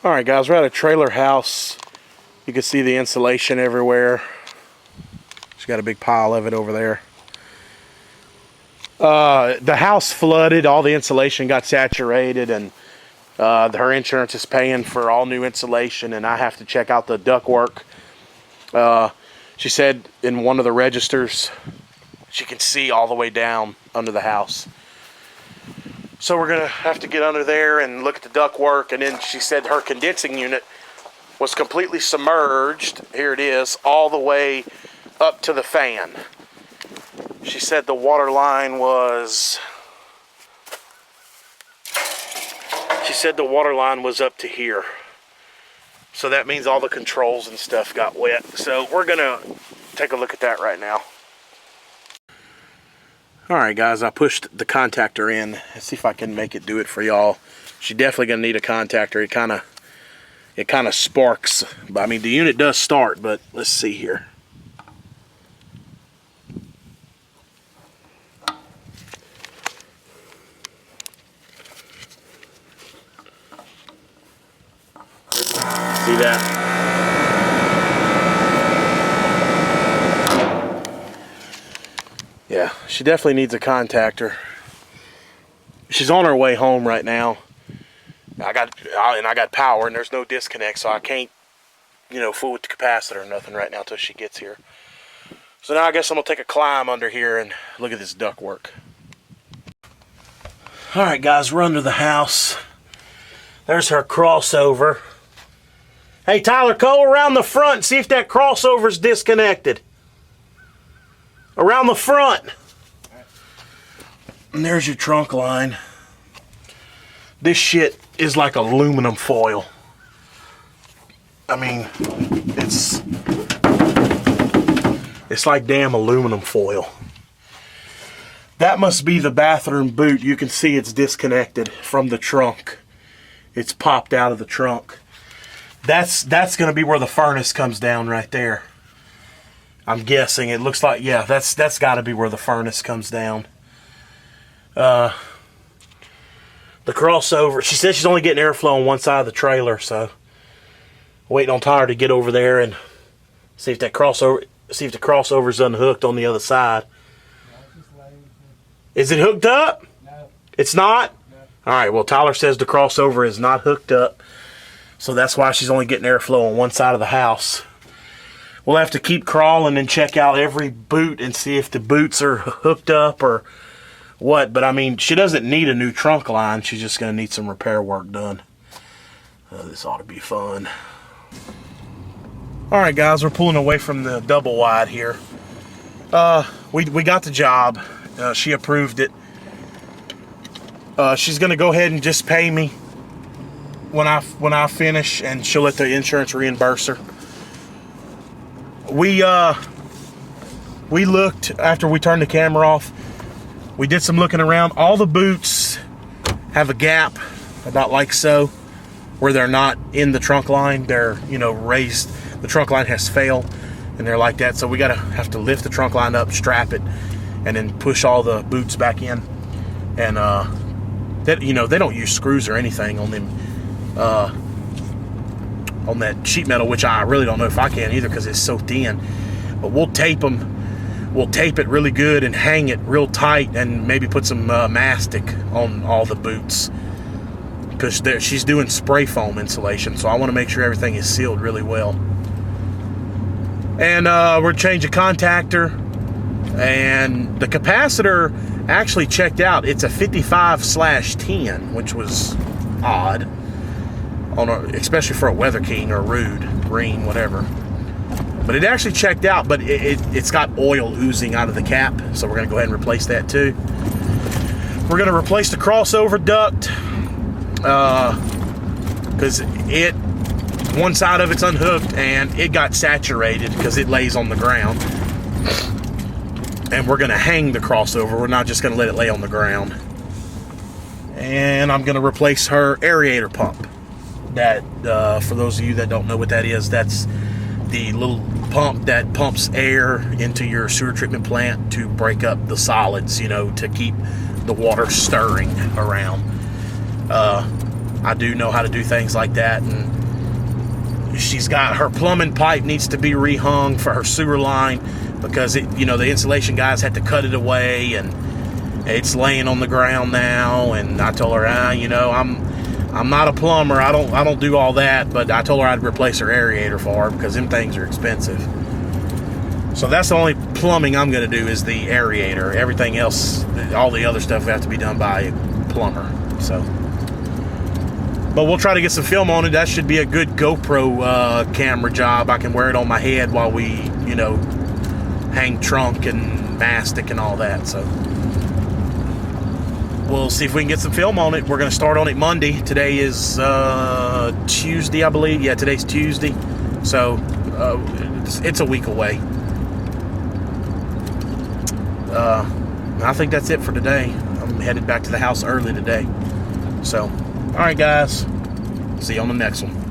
Alright guys, we're at a trailer house. You can see the insulation everywhere. She's got a big pile of it over there. The house flooded, all the insulation got saturated, and her insurance is paying for all new insulation, and I have to check out the ductwork. She said in one of the registers she can see all the way down under the house. So we're gonna have to get under there and look at the ductwork. And then she said her condensing unit was completely submerged. Here it is, all the way up to the fan. She said the water line was, up to here. So that means all the controls and stuff got wet. So we're gonna take a look at that right now. Alright guys, I pushed the contactor in. Let's see if I can make it do it for y'all. She's definitely gonna need a contactor. It kinda sparks. I mean, the unit does start, but let's see here. See that? Yeah, she definitely needs a contactor. She's on her way home right now. I got power and there's no disconnect, so I can't, fool with the capacitor or nothing right now until she gets here. So now I guess I'm gonna take a climb under here and look at this ductwork. Alright guys, we're under the house. There's her crossover. Hey Tyler, go around the front and see if that crossover's disconnected. Around the front. And there's your trunk line. This shit is like aluminum foil. I mean, it's like damn aluminum foil. That must be the bathroom boot. You can see it's disconnected from the trunk. It's popped out of the trunk. That's gonna be where the furnace comes down right there. I'm guessing. It looks like, yeah, that's got to be where the furnace comes down. The crossover, she says she's only getting airflow on one side of the trailer, so waiting on Tyler to get over there and see if the crossover's unhooked on the other side. Is it hooked up? No. It's not? No. Alright, well Tyler says the crossover is not hooked up, so that's why she's only getting airflow on one side of the house. We'll have to keep crawling and check out every boot and see if the boots are hooked up or what. But I mean, she doesn't need a new trunk line. She's just going to need some repair work done. This ought to be fun. Alright guys, we're pulling away from the double wide here. We got the job. She approved it. She's going to go ahead and just pay me when I finish, and she'll let the insurance reimburse her. We looked after we turned the camera off. We did some looking around. All the boots have a gap about like so, where they're not in the trunk line. They're, raised. The trunk line has failed, and they're like that. So we have to lift the trunk line up, strap it, and then push all the boots back in. And they don't use screws or anything on them. On that sheet metal, which I really don't know if I can either because it's so thin. But we'll tape them. We'll tape it really good and hang it real tight, and maybe put some mastic on all the boots, because she's doing spray foam insulation, so I want to make sure everything is sealed really well. And we're changing contactor, and the capacitor actually checked out. It's a 55/10, which was odd. Especially for a Weather King or Rude, Green, whatever. But it actually checked out, but it's got oil oozing out of the cap, so we're going to go ahead and replace that too. We're going to replace the crossover duct, because one side of it's unhooked and it got saturated because it lays on the ground. And we're going to hang the crossover. We're not just going to let it lay on the ground. And I'm going to replace her aerator pump. That, for those of you that don't know what that is, that's the little pump that pumps air into your sewer treatment plant to break up the solids, to keep the water stirring around. I do know how to do things like that, and she's got her plumbing pipe needs to be rehung for her sewer line because the insulation guys had to cut it away and it's laying on the ground now. And I told her, I'm not a plumber. I don't do all that, but I told her I'd replace her aerator for her because them things are expensive. So that's the only plumbing I'm going to do is the aerator. Everything else, all the other stuff, have to be done by a plumber. So, but we'll try to get some film on it. That should be a good GoPro camera job. I can wear it on my head while we, hang trunk and mastic and all that. So we'll see if we can get some film on it. We're going to start on it Monday. Today is Tuesday, I believe. Yeah, today's Tuesday. So it's a week away. I think that's it for today. I'm headed back to the house early today. So, all right, guys. See you on the next one.